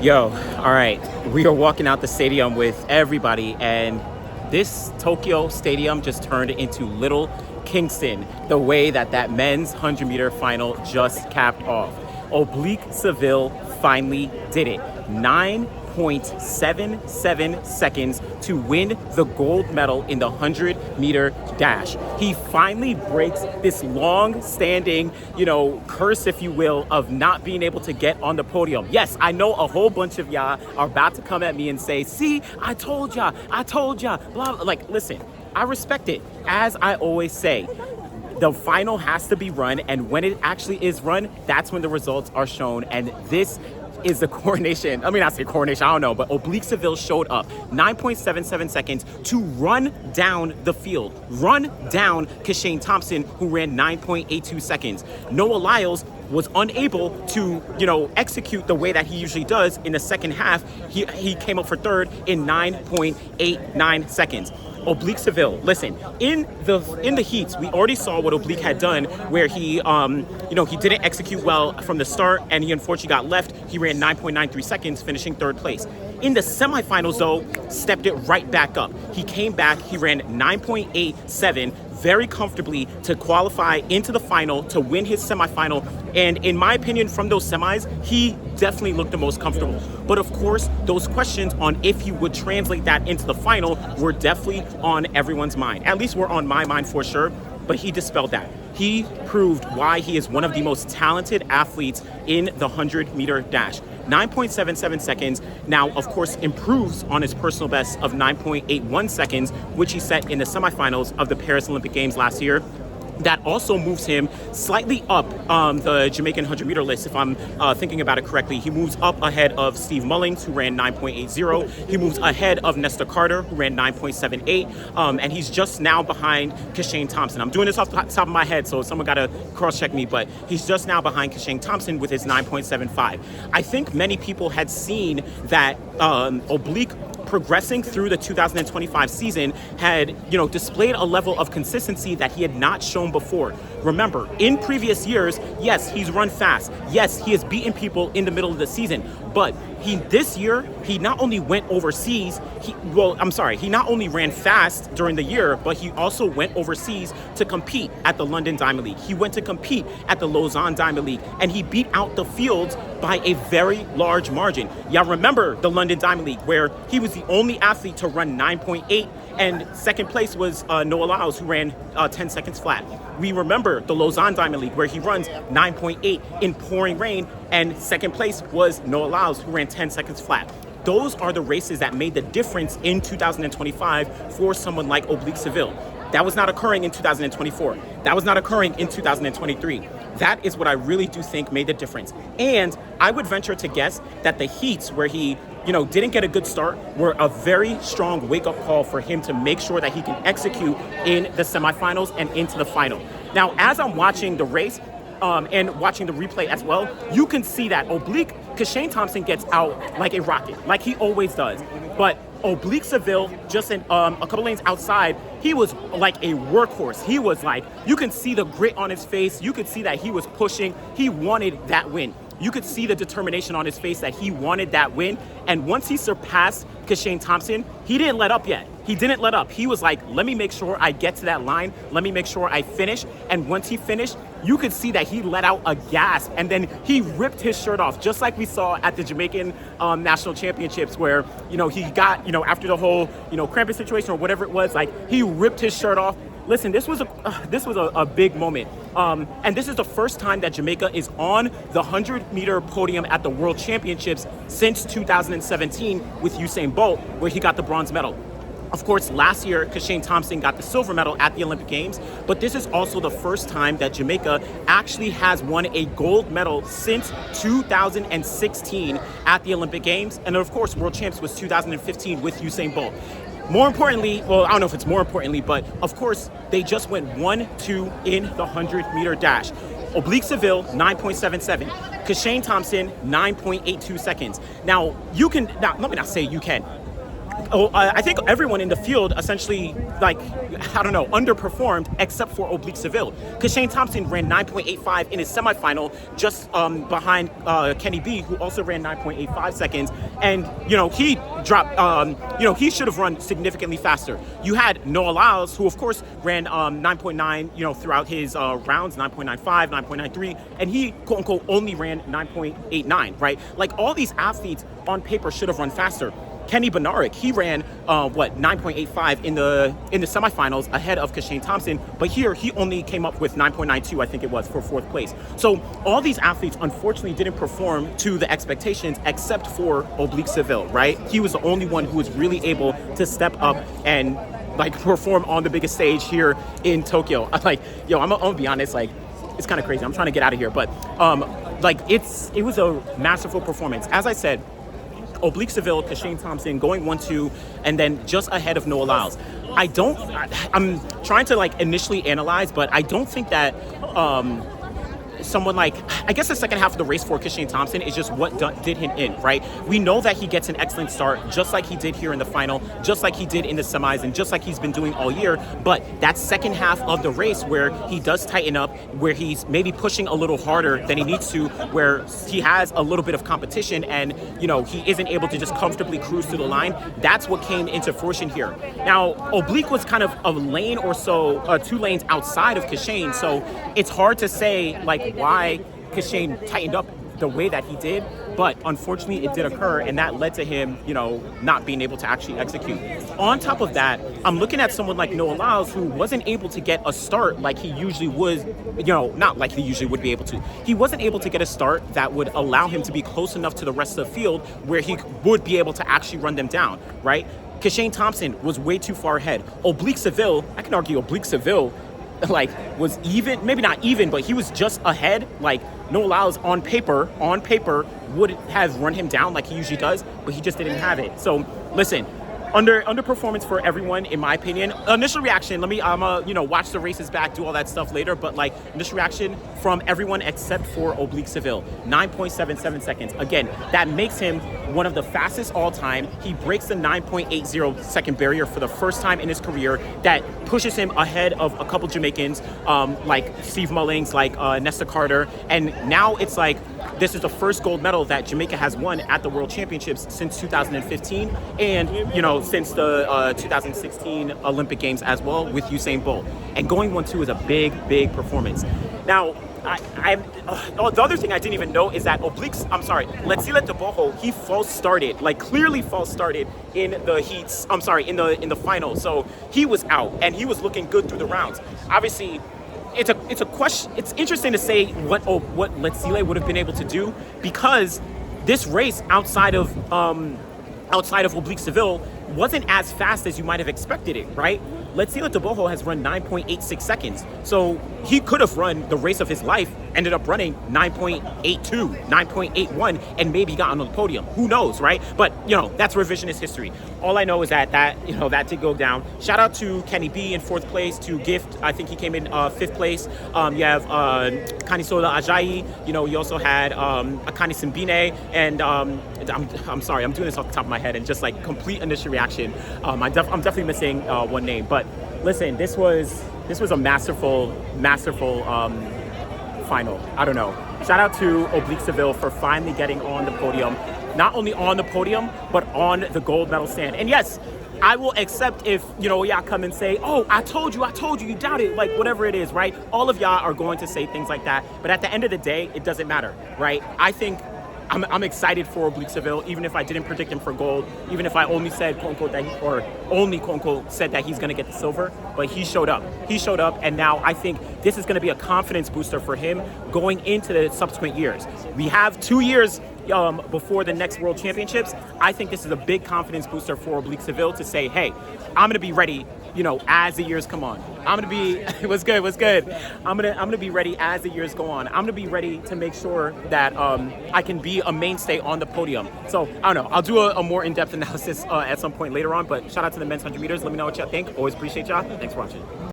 Yo, all right. We are walking out the stadium with everybody, and this Tokyo stadium just turned into Little Kingston, the way that men's 100-meter final just capped off. Oblique Seville finally did it. 9.77 seconds to win the gold medal in the 100-meter dash. He finally breaks this long-standing, curse, if you will, of not being able to get on the podium. Yes, I know a whole bunch of y'all are about to come at me and say, see, I told y'all, blah, blah. Like, listen, I respect it. As I always say, the final has to be run, and when it actually is run, that's when the results are shown. And this is the coronation. I mean, not say coronation, I don't know, but Oblique Seville showed up 9.77 seconds to run down the field, run down Kishane Thompson, who ran 9.82 seconds. Noah Lyles was unable to, execute the way that he usually does in the second half. He came up for third in 9.89 seconds. Oblique Seville, listen, in the heats, we already saw what Oblique had done, where he didn't execute well from the start, and he unfortunately got left. He ran 9.93 seconds, finishing third place. In the semifinals, though, stepped it right back up. He came back, he ran 9.87 very comfortably to qualify into the final, to win his semifinal. And in my opinion, from those semis, he definitely looked the most comfortable. But of course, those questions on if he would translate that into the final were definitely on everyone's mind. At least were on my mind for sure, but he dispelled that. He proved why he is one of the most talented athletes in the 100-meter dash. 9.77 seconds now, of course, improves on his personal best of 9.81 seconds, which he set in the semifinals of the Paris Olympic Games last year. That also moves him slightly up the Jamaican 100-meter list, if I'm thinking about it correctly. He moves up ahead of Steve Mullings, who ran 9.80. He moves ahead of Nesta Carter, who ran 9.78. And he's just now behind Kishane Thompson. I'm doing this off the top of my head, so someone got to cross-check me, but he's just now behind Kishane Thompson with his 9.75. I think many people had seen that Oblique progressing through the 2025 season had, displayed a level of consistency that he had not shown before. Remember, in previous years, yes, he's run fast. Yes, he has beaten people in the middle of the season. But this year, he not only went overseas, he not only ran fast during the year, but he also went overseas to compete at the London Diamond League. He went to compete at the Lausanne Diamond League, and he beat out the fields by a very large margin. Y'all remember the London Diamond League, where he was the only athlete to run 9.8, and second place was Noah Lyles, who ran 10 seconds flat. We remember the Lausanne Diamond League, where he runs 9.8 in pouring rain, and second place was Noah Lyles, who ran 10 seconds flat. Those are the races that made the difference in 2025 for someone like Oblique Seville. That was not occurring in 2024. That was not occurring in 2023. That is what I really do think made the difference. And I would venture to guess that the heats where he, didn't get a good start were a very strong wake-up call for him to make sure that he can execute in the semifinals and into the final. Now, as I'm watching the race, and watching the replay as well, you can see that Kishane Thompson gets out like a rocket, like he always does. But Oblique Seville, just in a couple lanes outside, he was like a workhorse. He was like, you can see the grit on his face. You could see that he was pushing. He wanted that win. You could see the determination on his face that he wanted that win. And once he surpassed Kishane Thompson, he didn't let up yet. He didn't let up. He was like, let me make sure I get to that line. Let me make sure I finish. And once he finished, you could see that he let out a gasp, and then he ripped his shirt off, just like we saw at the Jamaican National Championships, where, he got, after the whole, cramping situation or whatever it was, like he ripped his shirt off. Listen, this was a big moment. And this is the first time that Jamaica is on the 100-meter podium at the World Championships since 2017 with Usain Bolt, where he got the bronze medal. Of course, last year, Kishane Thompson got the silver medal at the Olympic Games, but this is also the first time that Jamaica actually has won a gold medal since 2016 at the Olympic Games. And of course, World Champs was 2015 with Usain Bolt. More importantly, well, I don't know if it's more importantly, but of course, they just went 1-2 in the 100-meter dash. Oblique Seville, 9.77. Kishane Thompson, 9.82 seconds. Now, let me not say you can. I think everyone in the field essentially, like, I don't know, underperformed except for Oblique Seville. Kishane Thompson ran 9.85 in his semifinal, just behind Kenny B, who also ran 9.85 seconds. And, he dropped, he should have run significantly faster. You had Noah Lyles, who, of course, ran 9.9, throughout his rounds, 9.95, 9.93, and he, quote unquote, only ran 9.89, right? Like, all these athletes on paper should have run faster. Kenny Bednarek, he ran 9.85 in the semifinals ahead of Kishane Thompson, but here he only came up with 9.92, I think it was, for fourth place. So all these athletes unfortunately didn't perform to the expectations except for Oblique Seville, right? He was the only one who was really able to step up and perform on the biggest stage here in Tokyo. I'm gonna be honest, it's kind of crazy. I'm trying to get out of here, but it was a masterful performance. As I said, Oblique Seville, Kishane Thompson going 1-2, and then just ahead of Noah Lyles. I'm trying to initially analyze, but I don't think that someone I guess the second half of the race for Kishane Thompson is just what did him in, right? We know that he gets an excellent start, just like he did here in the final, just like he did in the semis, and just like he's been doing all year. But that second half of the race where he does tighten up, where he's maybe pushing a little harder than he needs to, where he has a little bit of competition and, he isn't able to just comfortably cruise to the line, that's what came into fruition here. Now, Oblique was kind of a lane or so, 2 lanes outside of Kishane, so it's hard to say, why Kishane tightened up the way that he did, but unfortunately it did occur, and that led to him, not being able to actually execute. On top of that, I'm looking at someone like Noah Lyles, who wasn't able to get a start like he usually would, not like he usually would be able to. He wasn't able to get a start that would allow him to be close enough to the rest of the field where he would be able to actually run them down, right? Kishane Thompson was way too far ahead. Oblique Seville, I can argue Oblique Seville was even, maybe not even, but he was just ahead. Noah Lyles on paper would have run him down like he usually does, but he just didn't have it. So listen, underperformance for everyone, in my opinion. Initial reaction, I'm watch the races back, do all that stuff later, but initial reaction from everyone except for Oblique Seville, 9.77 seconds. Again, that makes him one of the fastest all time. He breaks the 9.80 second barrier for the first time in his career. That pushes him ahead of a couple Jamaicans, like Steve Mullings, Nesta Carter, and now it's this is the first gold medal that Jamaica has won at the World Championships since 2015, and since the 2016 Olympic Games as well, with Usain Bolt. And going 1-2 is a big performance. Now, the other thing I didn't even know is that Letsile Deboho, he false started, clearly false started in the heats. In the final. So he was out, and he was looking good through the rounds. Obviously, it's a question. It's interesting to say what Letsile would have been able to do, because this race outside of Oblique Seville wasn't as fast as you might have expected it, right? Letsile Deboho has run 9.86 seconds. So he could have run the race of his life, ended up running 9.82, 9.81, and maybe got on the podium. Who knows, right? But, that's revisionist history. All I know is that did go down. Shout out to Kenny B in 4th place, to Gift. I think he came in 5th place. You have Kanisola Ajayi. You also had Akani Simbine. And I'm sorry, I'm doing this off the top of my head and just complete initial reaction. I'm definitely missing one name. But listen, this was a masterful final. I don't know. Shout out to Oblique Seville for finally getting on the podium. Not only on the podium, but on the gold medal stand. And yes, I will accept if, y'all come and say, oh, I told you, you doubted, whatever it is, right? All of y'all are going to say things like that. But at the end of the day, it doesn't matter, right? I think I'm excited for Oblique Seville, even if I didn't predict him for gold, even if I only said, quote unquote, said that he's going to get the silver, but he showed up. And now I think this is going to be a confidence booster for him going into the subsequent years. We have 2 years before the next World Championships. I think this is a big confidence booster for Oblique Seville to say, hey, I'm going to be ready, as the years come on. I'm going to be, what's good. I'm going to be ready as the years go on. I'm going to be ready to make sure that I can be a mainstay on the podium. So, I don't know. I'll do a more in-depth analysis at some point later on, but shout out to the men's 100 meters. Let me know what y'all think. Always appreciate y'all. Thanks for watching.